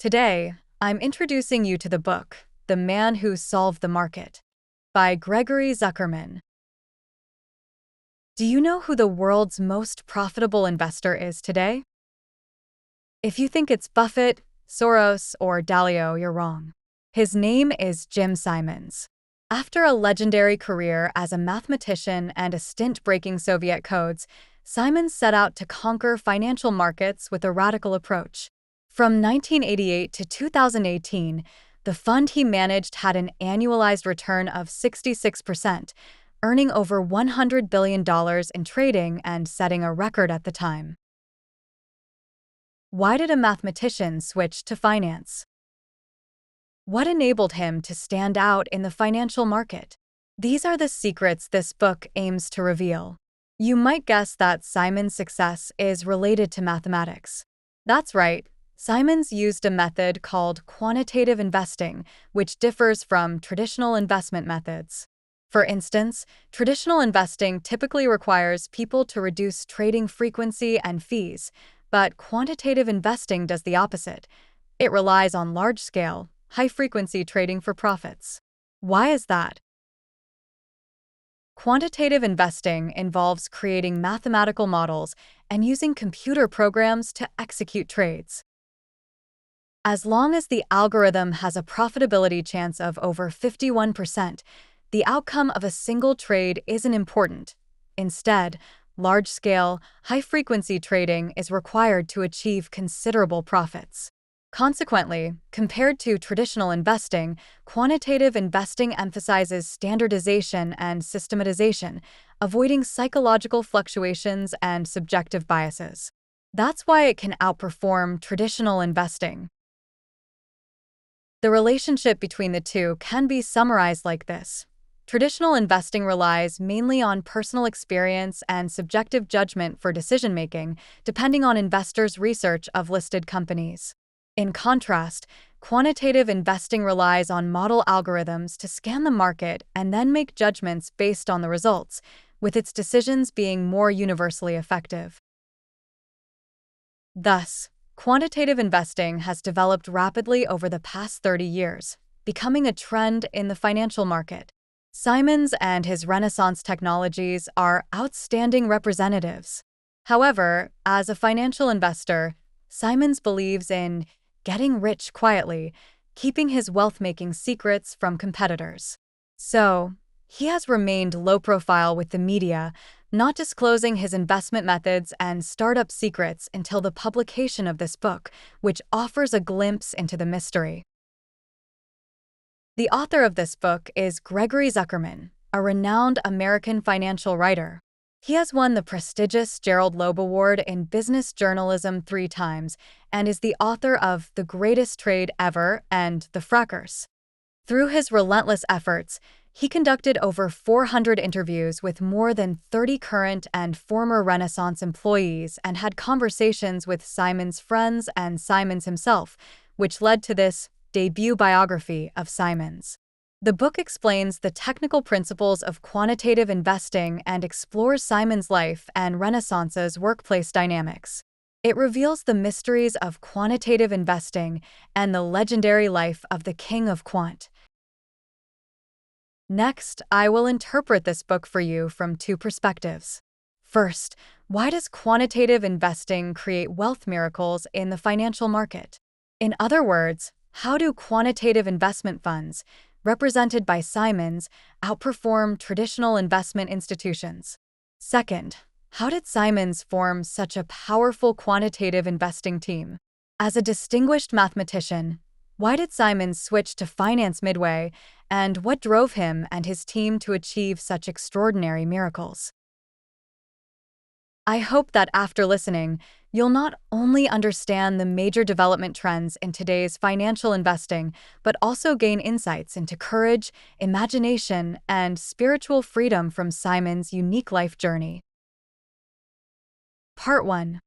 Today, I'm introducing you to the book, The Man Who Solved the Market, by Gregory Zuckerman. Do you know who the world's most profitable investor is today? If you think it's Buffett, Soros, or Dalio, you're wrong. His name is Jim Simons. After a legendary career as a mathematician and a stint breaking Soviet codes, Simons set out to conquer financial markets with a radical approach. From 1988 to 2018, the fund he managed had an annualized return of 66%, earning over $100 billion in trading and setting a record at the time. Why did a mathematician switch to finance? What enabled him to stand out in the financial market? These are the secrets this book aims to reveal. You might guess that Simons' success is related to mathematics. That's right. Simons used a method called quantitative investing, which differs from traditional investment methods. For instance, traditional investing typically requires people to reduce trading frequency and fees, but quantitative investing does the opposite. It relies on large-scale, high-frequency trading for profits. Why is that? Quantitative investing involves creating mathematical models and using computer programs to execute trades. As long as the algorithm has a profitability chance of over 51%, the outcome of a single trade isn't important. Instead, large-scale, high-frequency trading is required to achieve considerable profits. Consequently, compared to traditional investing, quantitative investing emphasizes standardization and systematization, avoiding psychological fluctuations and subjective biases. That's why it can outperform traditional investing. The relationship between the two can be summarized like this. Traditional investing relies mainly on personal experience and subjective judgment for decision-making, depending on investors' research of listed companies. In contrast, quantitative investing relies on model algorithms to scan the market and then make judgments based on the results, with its decisions being more universally effective. Thus, quantitative investing has developed rapidly over the past 30 years, becoming a trend in the financial market. Simons and his Renaissance technologies are outstanding representatives. However, as a financial investor, Simons believes in getting rich quietly, keeping his wealth-making secrets from competitors. So, he has remained low-profile with the media, not disclosing his investment methods and startup secrets until the publication of this book, which offers a glimpse into the mystery. The author of this book is Gregory Zuckerman, a renowned American financial writer. He has won the prestigious Gerald Loeb Award in Business Journalism 3 times and is the author of The Greatest Trade Ever and The Frackers. Through his relentless efforts, he conducted over 400 interviews with more than 30 current and former Renaissance employees and had conversations with Simons' friends and Simons himself, which led to this debut biography of Simons. The book explains the technical principles of quantitative investing and explores Simons' life and Renaissance's workplace dynamics. It reveals the mysteries of quantitative investing and the legendary life of the king of quant. Next, I will interpret this book for you from 2 perspectives. First, why does quantitative investing create wealth miracles in the financial market? In other words, how do quantitative investment funds, represented by Simons, outperform traditional investment institutions? Second, how did Simons form such a powerful quantitative investing team? As a distinguished mathematician, why did Simons switch to finance midway, and what drove him and his team to achieve such extraordinary miracles? I hope that after listening, you'll not only understand the major development trends in today's financial investing, but also gain insights into courage, imagination, and spiritual freedom from Simons' unique life journey. Part 1.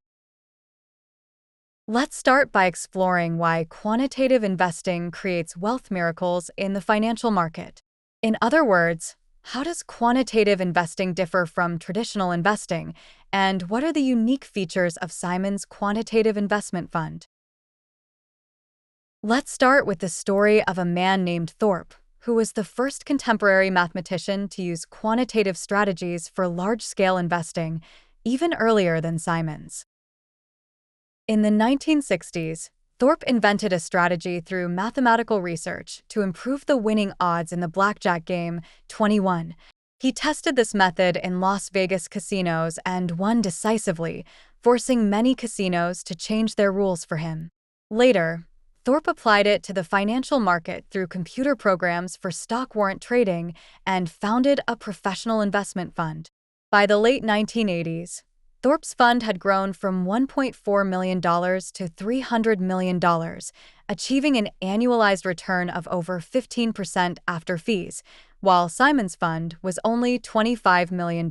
Let's start by exploring why quantitative investing creates wealth miracles in the financial market. In other words, how does quantitative investing differ from traditional investing, and what are the unique features of Simons' quantitative investment fund? Let's start with the story of a man named Thorpe, who was the first contemporary mathematician to use quantitative strategies for large-scale investing, even earlier than Simon's. In the 1960s, Thorpe invented a strategy through mathematical research to improve the winning odds in the blackjack game 21. He tested this method in Las Vegas casinos and won decisively, forcing many casinos to change their rules for him. Later, Thorpe applied it to the financial market through computer programs for stock warrant trading and founded a professional investment fund. By the late 1980s, Thorpe's fund had grown from $1.4 million to $300 million, achieving an annualized return of over 15% after fees, while Simon's fund was only $25 million.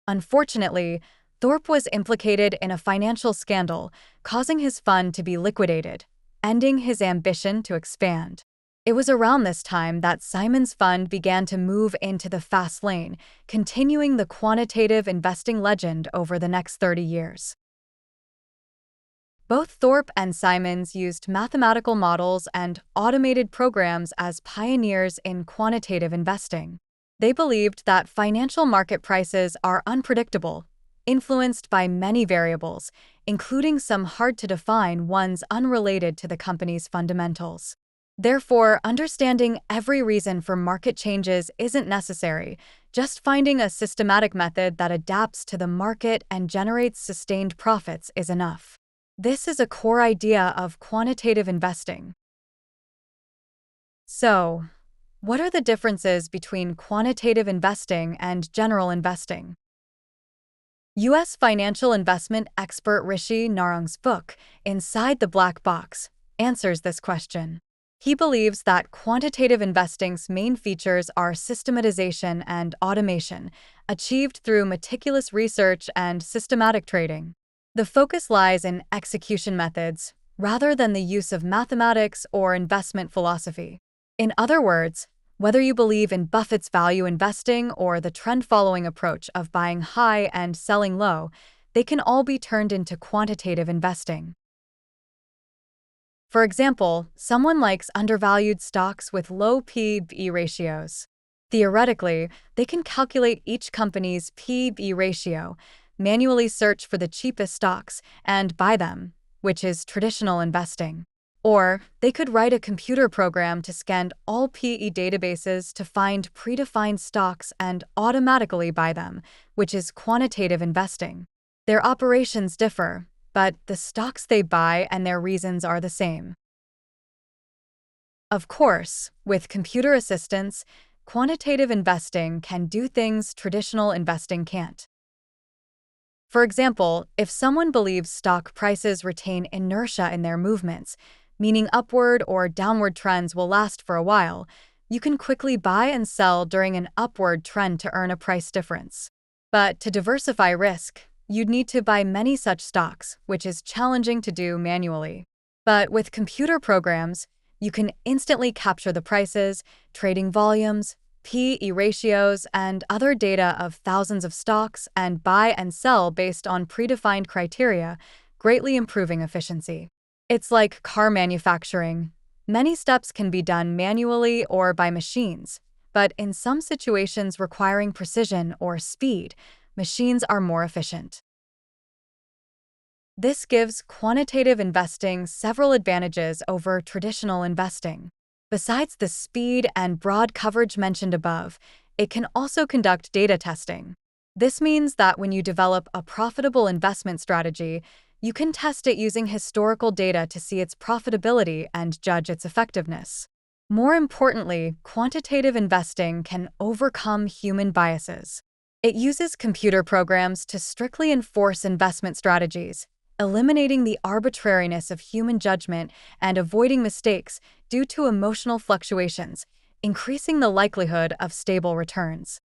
Unfortunately, Thorpe was implicated in a financial scandal, causing his fund to be liquidated, ending his ambition to expand. It was around this time that Simon's fund began to move into the fast lane, continuing the quantitative investing legend over the next 30 years. Both Thorpe and Simons used mathematical models and automated programs as pioneers in quantitative investing. They believed that financial market prices are unpredictable, influenced by many variables, including some hard-to-define ones unrelated to the company's fundamentals. Therefore, understanding every reason for market changes isn't necessary, just finding a systematic method that adapts to the market and generates sustained profits is enough. This is a core idea of quantitative investing. So, what are the differences between quantitative investing and general investing? U.S. financial investment expert Rishi Narang's book, Inside the Black Box, answers this question. He believes that quantitative investing's main features are systematization and automation, achieved through meticulous research and systematic trading. The focus lies in execution methods, rather than the use of mathematics or investment philosophy. In other words, whether you believe in Buffett's value investing or the trend-following approach of buying high and selling low, they can all be turned into quantitative investing. For example, someone likes undervalued stocks with low P/E ratios. Theoretically, they can calculate each company's P/E ratio, manually search for the cheapest stocks, and buy them, which is traditional investing. Or they could write a computer program to scan all PE databases to find predefined stocks and automatically buy them, which is quantitative investing. Their operations differ, but the stocks they buy and their reasons are the same. Of course, with computer assistance, quantitative investing can do things traditional investing can't. For example, if someone believes stock prices retain inertia in their movements, meaning upward or downward trends will last for a while, you can quickly buy and sell during an upward trend to earn a price difference. But to diversify risk, you'd need to buy many such stocks, which is challenging to do manually. But with computer programs, you can instantly capture the prices, trading volumes, P/E ratios, and other data of thousands of stocks and buy and sell based on predefined criteria, greatly improving efficiency. It's like car manufacturing. Many steps can be done manually or by machines, but in some situations requiring precision or speed, machines are more efficient. This gives quantitative investing several advantages over traditional investing. Besides the speed and broad coverage mentioned above, it can also conduct data testing. This means that when you develop a profitable investment strategy, you can test it using historical data to see its profitability and judge its effectiveness. More importantly, quantitative investing can overcome human biases. It uses computer programs to strictly enforce investment strategies, eliminating the arbitrariness of human judgment and avoiding mistakes due to emotional fluctuations, increasing the likelihood of stable returns.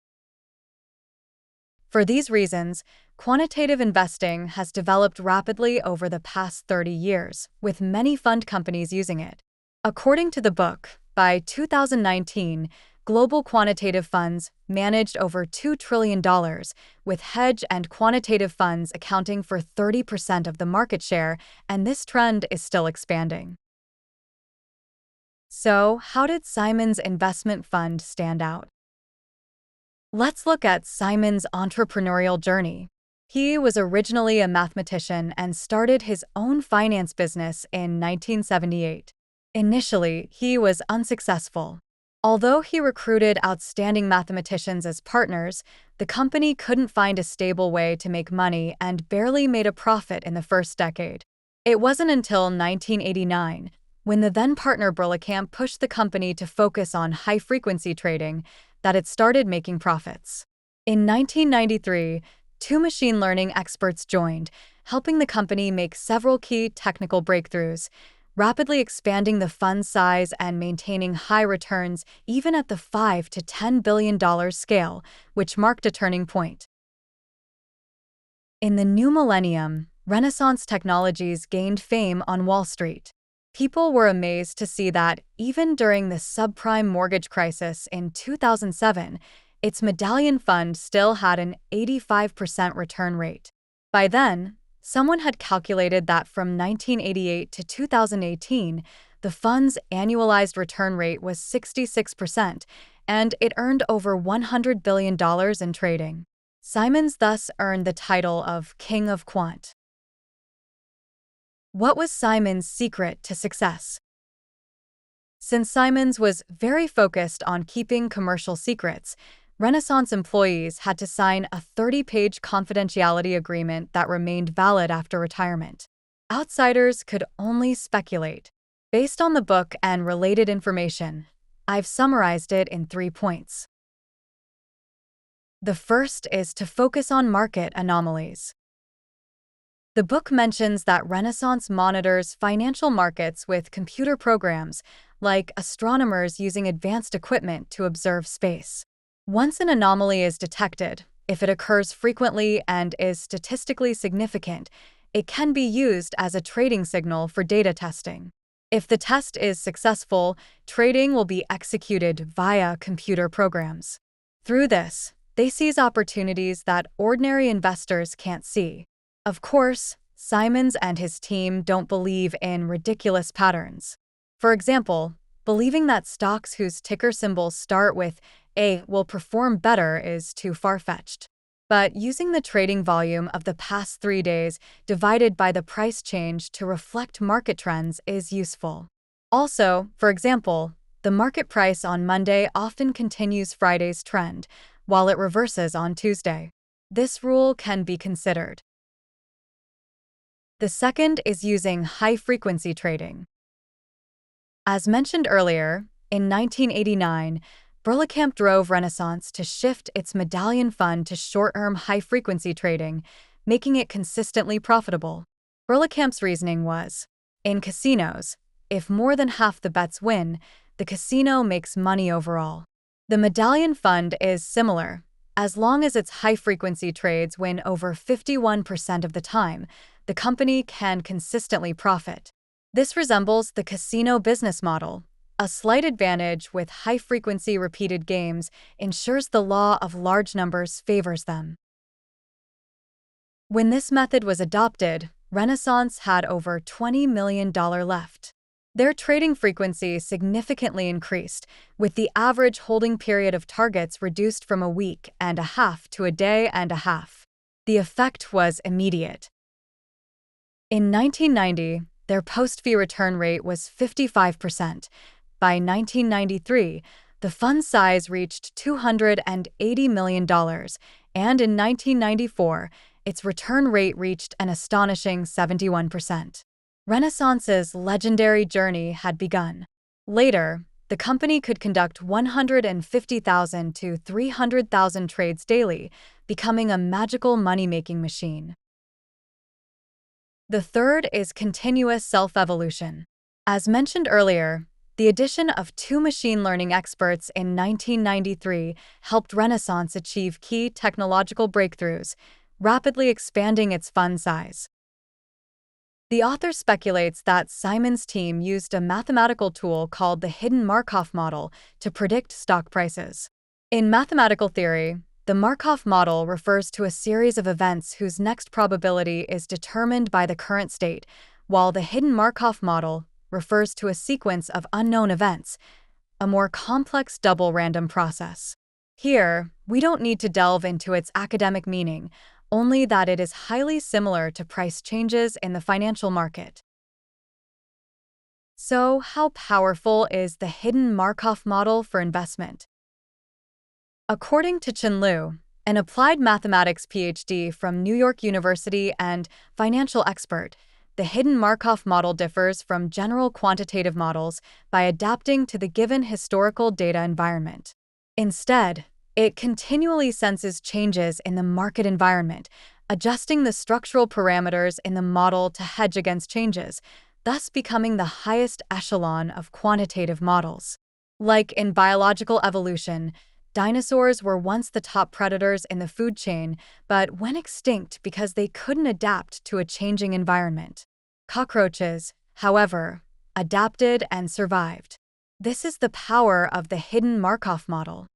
For these reasons, quantitative investing has developed rapidly over the past 30 years, with many fund companies using it. According to the book, by 2019, global quantitative funds managed over $2 trillion, with hedge and quantitative funds accounting for 30% of the market share, and this trend is still expanding. So, how did Simon's investment fund stand out? Let's look at Simon's entrepreneurial journey. He was originally a mathematician and started his own finance business in 1978. Initially, he was unsuccessful. Although he recruited outstanding mathematicians as partners, the company couldn't find a stable way to make money and barely made a profit in the first decade. It wasn't until 1989, when the then-partner Burlekamp pushed the company to focus on high-frequency trading, that it started making profits. In 1993, two machine learning experts joined, helping the company make several key technical breakthroughs, rapidly expanding the fund size and maintaining high returns even at the $5 to $10 billion scale, which marked a turning point. In the new millennium, Renaissance Technologies gained fame on Wall Street. People were amazed to see that, even during the subprime mortgage crisis in 2007, its medallion fund still had an 85% return rate. By then, someone had calculated that from 1988 to 2018, the fund's annualized return rate was 66%, and it earned over $100 billion in trading. Simons thus earned the title of King of Quant. What was Simon's secret to success? Since Simons was very focused on keeping commercial secrets, Renaissance employees had to sign a 30-page confidentiality agreement that remained valid after retirement. Outsiders could only speculate. Based on the book and related information, I've summarized it in 3 points. The first is to focus on market anomalies. The book mentions that Renaissance monitors financial markets with computer programs, like astronomers using advanced equipment to observe space. Once an anomaly is detected, if it occurs frequently and is statistically significant, it can be used as a trading signal for data testing. If the test is successful, trading will be executed via computer programs. Through this, they seize opportunities that ordinary investors can't see. Of course, Simons and his team don't believe in ridiculous patterns. For example, believing that stocks whose ticker symbols start with A will perform better is too far-fetched. But using the trading volume of the past 3 days divided by the price change to reflect market trends is useful. Also, for example, the market price on Monday often continues Friday's trend, while it reverses on Tuesday. This rule can be considered. The second is using high-frequency trading. As mentioned earlier, in 1989, Burlekamp drove Renaissance to shift its medallion fund to short-term high-frequency trading, making it consistently profitable. Burlekamp's reasoning was, in casinos, if more than half the bets win, the casino makes money overall. The medallion fund is similar. As long as its high-frequency trades win over 51% of the time, the company can consistently profit. This resembles the casino business model. A slight advantage with high-frequency repeated games ensures the law of large numbers favors them. When this method was adopted, Renaissance had over $20 million left. Their trading frequency significantly increased, with the average holding period of targets reduced from a week and a half to a day and a half. The effect was immediate. In 1990, their post-fee return rate was 55%. By 1993, the fund size reached $280 million, and in 1994, its return rate reached an astonishing 71%. Renaissance's legendary journey had begun. Later, the company could conduct 150,000 to 300,000 trades daily, becoming a magical money-making machine. The third is continuous self-evolution. As mentioned earlier, the addition of two machine learning experts in 1993 helped Renaissance achieve key technological breakthroughs, rapidly expanding its fund size. The author speculates that Simon's team used a mathematical tool called the hidden Markov model to predict stock prices. In mathematical theory, the Markov model refers to a series of events whose next probability is determined by the current state, while the hidden Markov model refers to a sequence of unknown events, a more complex double random process. Here, we don't need to delve into its academic meaning, only that it is highly similar to price changes in the financial market. So, how powerful is the hidden Markov model for investment? According to Chen Liu, an applied mathematics PhD from New York University and financial expert, the hidden Markov model differs from general quantitative models by adapting to the given historical data environment. Instead, it continually senses changes in the market environment, adjusting the structural parameters in the model to hedge against changes, thus becoming the highest echelon of quantitative models. Like in biological evolution, dinosaurs were once the top predators in the food chain, but went extinct because they couldn't adapt to a changing environment. Cockroaches, however, adapted and survived. This is the power of the hidden Markov model.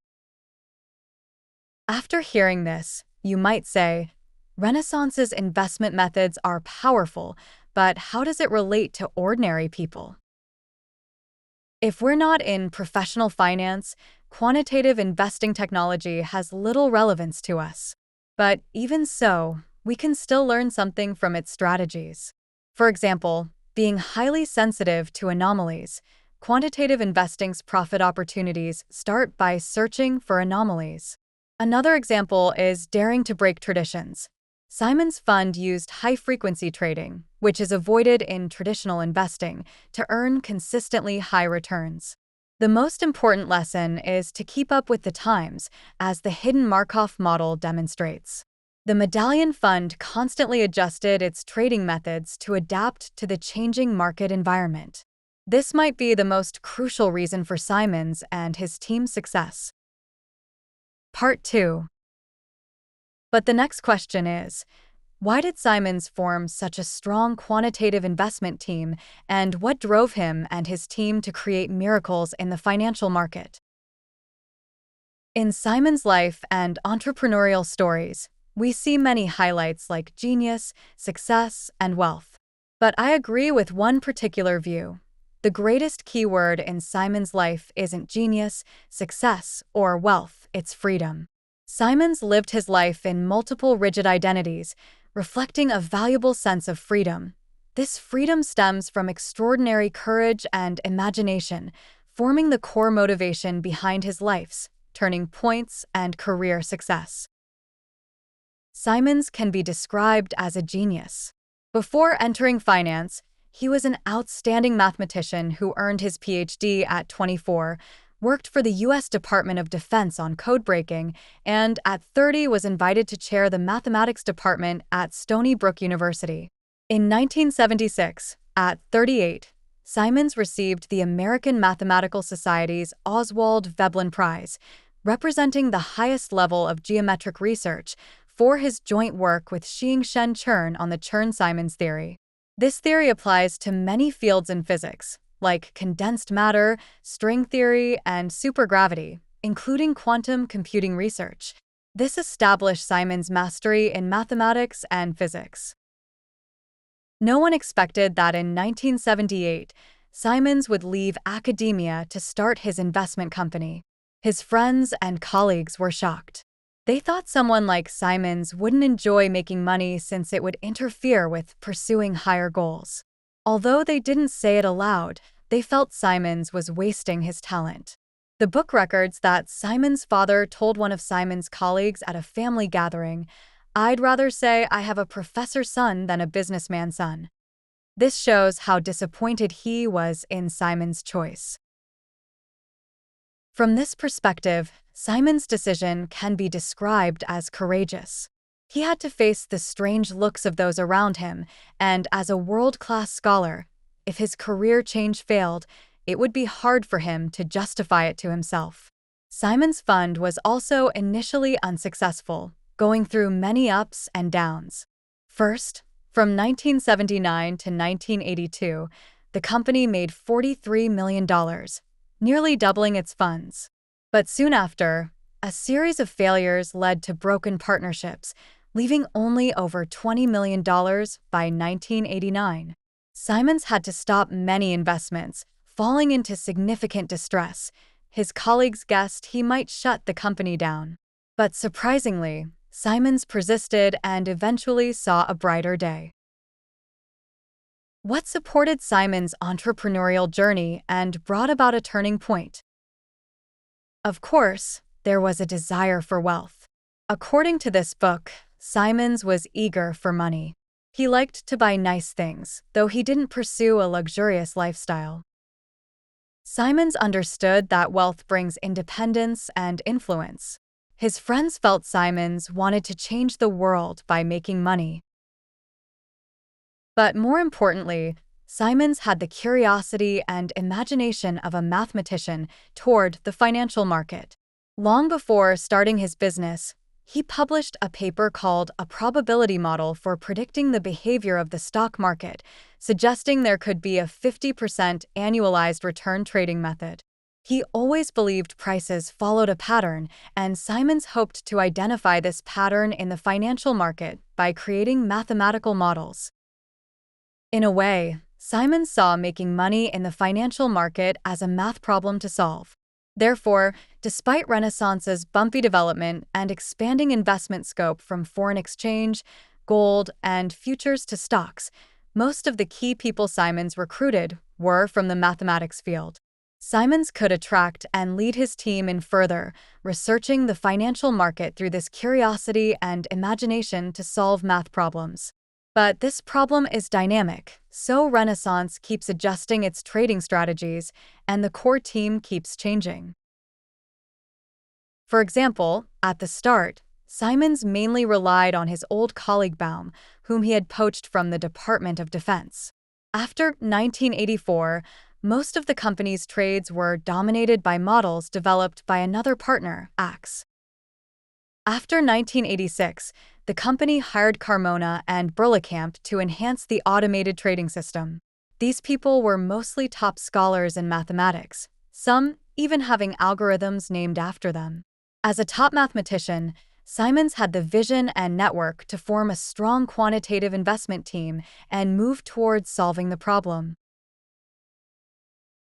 After hearing this, you might say, Renaissance's investment methods are powerful, but how does it relate to ordinary people? If we're not in professional finance, quantitative investing technology has little relevance to us. But even so, we can still learn something from its strategies. For example, being highly sensitive to anomalies, quantitative investing's profit opportunities start by searching for anomalies. Another example is daring to break traditions. Simon's fund used high-frequency trading, which is avoided in traditional investing, to earn consistently high returns. The most important lesson is to keep up with the times, as the hidden Markov model demonstrates. The Medallion Fund constantly adjusted its trading methods to adapt to the changing market environment. This might be the most crucial reason for Simon's and his team's success. Part 2. But the next question is, why did Simons form such a strong quantitative investment team, and what drove him and his team to create miracles in the financial market? In Simon's life and entrepreneurial stories, we see many highlights like genius, success, and wealth. But I agree with one particular view. The greatest keyword in Simon's life isn't genius, success, or wealth, it's freedom. Simons lived his life in multiple rigid identities, reflecting a valuable sense of freedom. This freedom stems from extraordinary courage and imagination, forming the core motivation behind his life's turning points and career success. Simons can be described as a genius. Before entering finance, he was an outstanding mathematician who earned his PhD at 24, worked for the U.S. Department of Defense on code breaking, and at 30 was invited to chair the mathematics department at Stony Brook University. In 1976, at 38, Simons received the American Mathematical Society's Oswald Veblen Prize, representing the highest level of geometric research, for his joint work with Xing-Shen Chern on the Chern-Simons theory. This theory applies to many fields in physics, like condensed matter, string theory, and supergravity, including quantum computing research. This established Simons' mastery in mathematics and physics. No one expected that in 1978, Simons would leave academia to start his investment company. His friends and colleagues were shocked. They thought someone like Simons wouldn't enjoy making money since it would interfere with pursuing higher goals. Although they didn't say it aloud, they felt Simons was wasting his talent. The book records that Simons' father told one of Simons' colleagues at a family gathering, "I'd rather say I have a professor's son than a businessman's son." This shows how disappointed he was in Simons' choice. From this perspective, Simons' decision can be described as courageous. He had to face the strange looks of those around him, and as a world-class scholar, if his career change failed, it would be hard for him to justify it to himself. Simons' fund was also initially unsuccessful, going through many ups and downs. First, from 1979 to 1982, the company made $43 million, nearly doubling its funds. But soon after, a series of failures led to broken partnerships, leaving only over $20 million by 1989. Simons had to stop many investments, falling into significant distress. His colleagues guessed he might shut the company down. But surprisingly, Simons persisted and eventually saw a brighter day. What supported Simons' entrepreneurial journey and brought about a turning point? Of course, there was a desire for wealth. According to this book, Simons was eager for money. He liked to buy nice things, though he didn't pursue a luxurious lifestyle. Simons understood that wealth brings independence and influence. His friends felt Simons wanted to change the world by making money. But more importantly, Simons had the curiosity and imagination of a mathematician toward the financial market. Long before starting his business, he published a paper called A Probability Model for Predicting the Behavior of the Stock Market, suggesting there could be a 50% annualized return trading method. He always believed prices followed a pattern, and Simons hoped to identify this pattern in the financial market by creating mathematical models. In a way, Simons saw making money in the financial market as a math problem to solve. Therefore, despite Renaissance's bumpy development and expanding investment scope from foreign exchange, gold, and futures to stocks, most of the key people Simons recruited were from the mathematics field. Simons could attract and lead his team in further researching the financial market through this curiosity and imagination to solve math problems. But this problem is dynamic, so Renaissance keeps adjusting its trading strategies, and the core team keeps changing. For example, at the start, Simons mainly relied on his old colleague Baum, whom he had poached from the Department of Defense. After 1984, most of the company's trades were dominated by models developed by another partner, Axe. After 1986, the company hired Carmona and Burlekamp to enhance the automated trading system. These people were mostly top scholars in mathematics, some even having algorithms named after them. As a top mathematician, Simons had the vision and network to form a strong quantitative investment team and move towards solving the problem.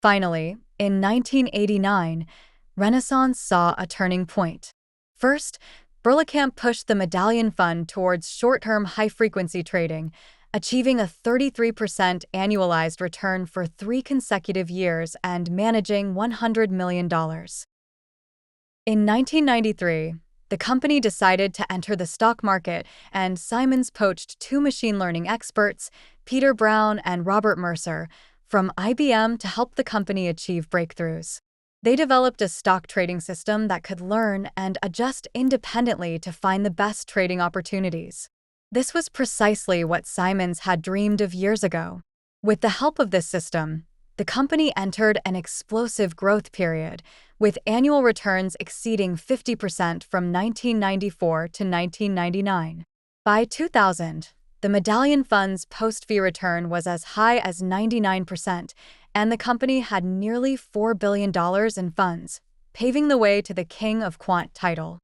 Finally, in 1989, Renaissance saw a turning point. First, Burlekamp pushed the Medallion Fund towards short-term high-frequency trading, achieving a 33% annualized return for 3 consecutive years and managing $100 million. In 1993, the company decided to enter the stock market, and Simons poached 2 machine learning experts, Peter Brown and Robert Mercer, from IBM to help the company achieve breakthroughs. They developed a stock trading system that could learn and adjust independently to find the best trading opportunities. This was precisely what Simons had dreamed of years ago. With the help of this system, the company entered an explosive growth period, with annual returns exceeding 50% from 1994 to 1999. By 2000, the Medallion Fund's post-fee return was as high as 99%, and the company had nearly $4 billion in funds, paving the way to the King of Quant title.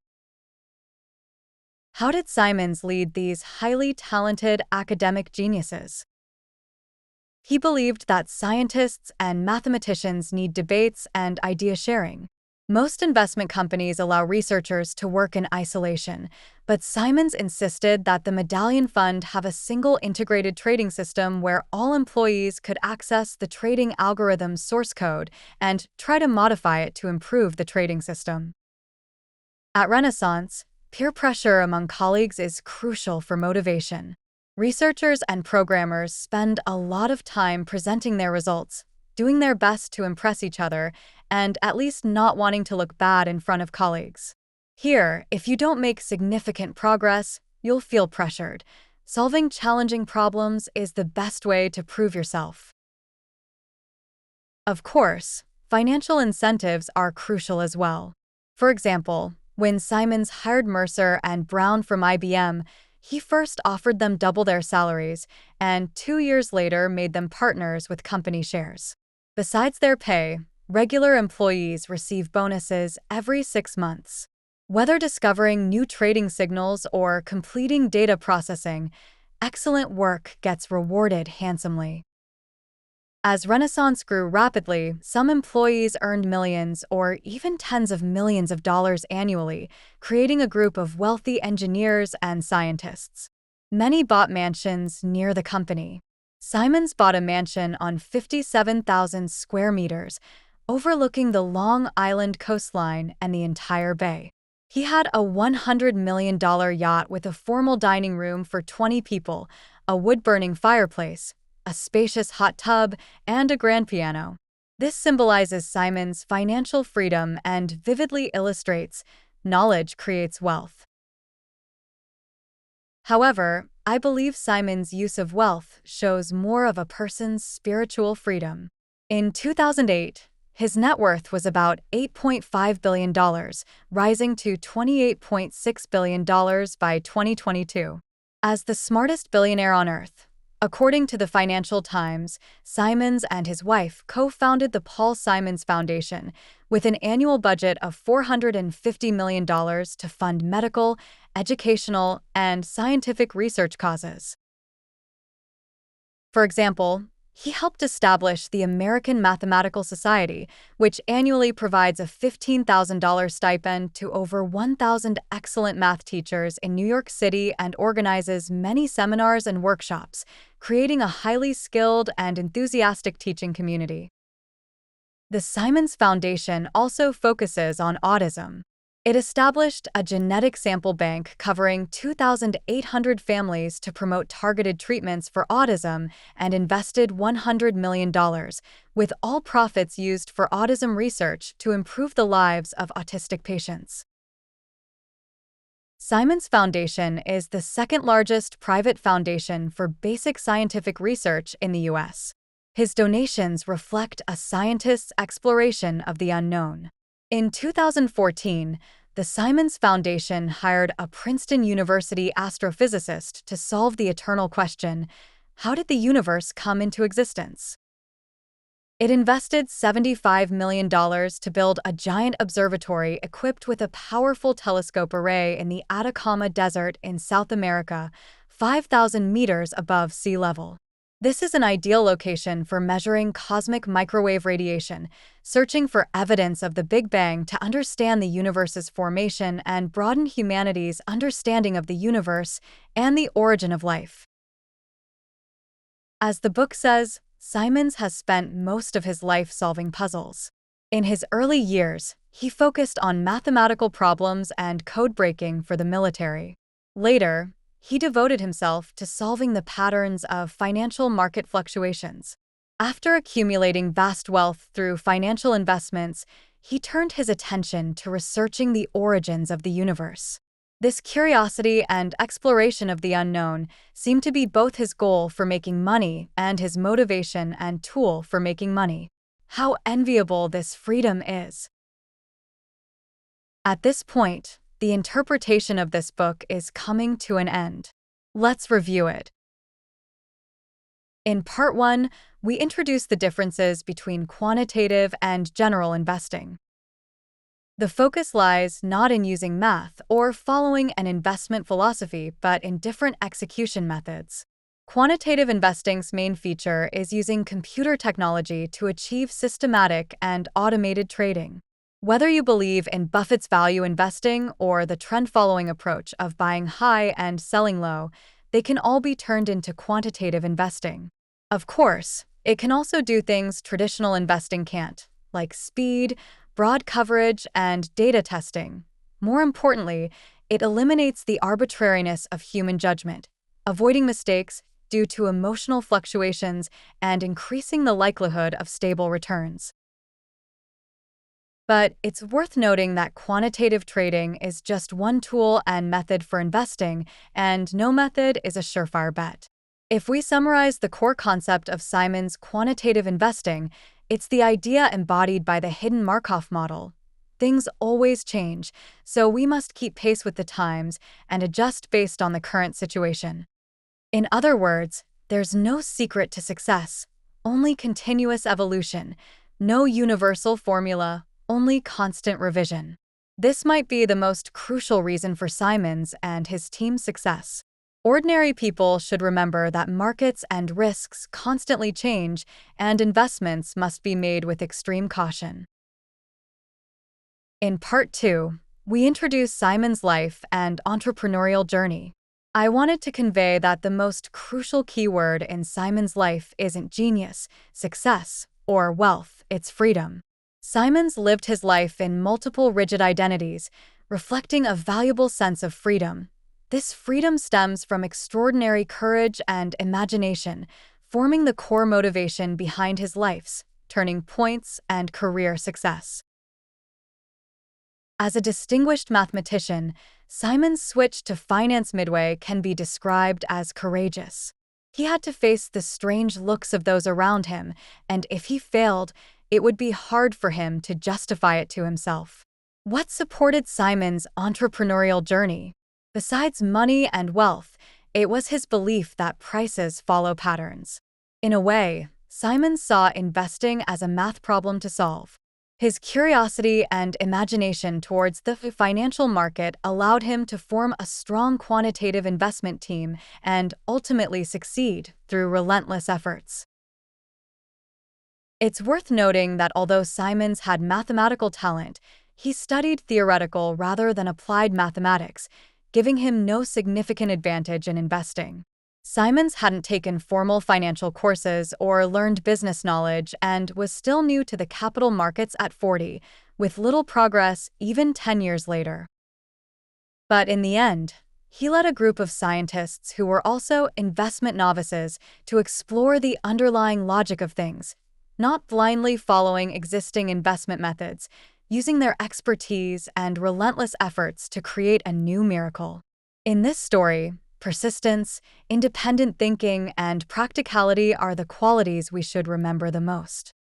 How did Simons lead these highly talented academic geniuses? He believed that scientists and mathematicians need debates and idea sharing. Most investment companies allow researchers to work in isolation, but Simons insisted that the Medallion Fund have a single integrated trading system where all employees could access the trading algorithm's source code and try to modify it to improve the trading system. At Renaissance, peer pressure among colleagues is crucial for motivation. Researchers and programmers spend a lot of time presenting their results, doing their best to impress each other, and at least not wanting to look bad in front of colleagues. Here, if you don't make significant progress, you'll feel pressured. Solving challenging problems is the best way to prove yourself. Of course, financial incentives are crucial as well. For example, when Simons hired Mercer and Brown from IBM, he first offered them double their salaries and 2 years later made them partners with company shares. Besides their pay, regular employees receive bonuses every 6 months. Whether discovering new trading signals or completing data processing, excellent work gets rewarded handsomely. As Renaissance grew rapidly, some employees earned millions or even tens of millions of dollars annually, creating a group of wealthy engineers and scientists. Many bought mansions near the company. Simons bought a mansion on 57,000 square meters, overlooking the Long Island coastline and the entire bay. He had a $100 million yacht with a formal dining room for 20 people, a wood-burning fireplace, a spacious hot tub, and a grand piano. This symbolizes Simon's financial freedom and vividly illustrates knowledge creates wealth. However, I believe Simon's use of wealth shows more of a person's spiritual freedom. In 2008, his net worth was about $8.5 billion, rising to $28.6 billion by 2022. As the smartest billionaire on earth, according to the Financial Times, Simons and his wife co-founded the Paul Simons Foundation with an annual budget of $450 million to fund medical, educational, and scientific research causes. For example, he helped establish the American Mathematical Society, which annually provides a $15,000 stipend to over 1,000 excellent math teachers in New York City and organizes many seminars and workshops, creating a highly skilled and enthusiastic teaching community. The Simons Foundation also focuses on autism. It established a genetic sample bank covering 2,800 families to promote targeted treatments for autism and invested $100 million, with all profits used for autism research to improve the lives of autistic patients. Simons Foundation is the second-largest private foundation for basic scientific research in the U.S. His donations reflect a scientist's exploration of the unknown. In 2014, the Simons Foundation hired a Princeton University astrophysicist to solve the eternal question, how did the universe come into existence? It invested $75 million to build a giant observatory equipped with a powerful telescope array in the Atacama Desert in South America, 5,000 meters above sea level. This is an ideal location for measuring cosmic microwave radiation, searching for evidence of the Big Bang to understand the universe's formation and broaden humanity's understanding of the universe and the origin of life. As the book says, Simons has spent most of his life solving puzzles. In his early years, he focused on mathematical problems and code breaking for the military. Later, he devoted himself to solving the patterns of financial market fluctuations. After accumulating vast wealth through financial investments, he turned his attention to researching the origins of the universe. This curiosity and exploration of the unknown seemed to be both his goal for making money and his motivation and tool for making money. How enviable this freedom is! At this point, the interpretation of this book is coming to an end. Let's review it. In Part 1, we introduce the differences between quantitative and general investing. The focus lies not in using math or following an investment philosophy, but in different execution methods. Quantitative investing's main feature is using computer technology to achieve systematic and automated trading. Whether you believe in Buffett's value investing or the trend-following approach of buying high and selling low, they can all be turned into quantitative investing. Of course, it can also do things traditional investing can't, like speed, broad coverage, and data testing. More importantly, it eliminates the arbitrariness of human judgment, avoiding mistakes due to emotional fluctuations and increasing the likelihood of stable returns. But it's worth noting that quantitative trading is just one tool and method for investing, and no method is a surefire bet. If we summarize the core concept of Simons' quantitative investing, it's the idea embodied by the hidden Markov model. Things always change, so we must keep pace with the times and adjust based on the current situation. In other words, there's no secret to success, only continuous evolution, no universal formula, only constant revision. This might be the most crucial reason for Simons and his team's success. Ordinary people should remember that markets and risks constantly change, and investments must be made with extreme caution. In Part 2, we introduce Simon's life and entrepreneurial journey. I wanted to convey that the most crucial keyword in Simon's life isn't genius, success, or wealth, it's freedom. Simon's lived his life in multiple rigid identities, reflecting a valuable sense of freedom. This freedom stems from extraordinary courage and imagination, forming the core motivation behind his life's turning points and career success. As a distinguished mathematician, Simon's switch to finance midway can be described as courageous. He had to face the strange looks of those around him, and if he failed, it would be hard for him to justify it to himself. What supported Simon's entrepreneurial journey? Besides money and wealth, it was his belief that prices follow patterns. In a way, Simon saw investing as a math problem to solve. His curiosity and imagination towards the financial market allowed him to form a strong quantitative investment team and ultimately succeed through relentless efforts. It's worth noting that although Simons had mathematical talent, he studied theoretical rather than applied mathematics, giving him no significant advantage in investing. Simons hadn't taken formal financial courses or learned business knowledge and was still new to the capital markets at 40, with little progress even 10 years later. But in the end, he led a group of scientists who were also investment novices to explore the underlying logic of things, not blindly following existing investment methods, using their expertise and relentless efforts to create a new miracle. In this story, persistence, independent thinking, and practicality are the qualities we should remember the most.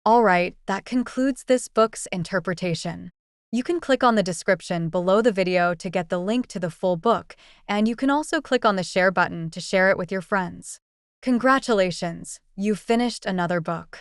All right, that concludes this book's interpretation. You can click on the description below the video to get the link to the full book, and you can also click on the share button to share it with your friends. Congratulations, you've finished another book.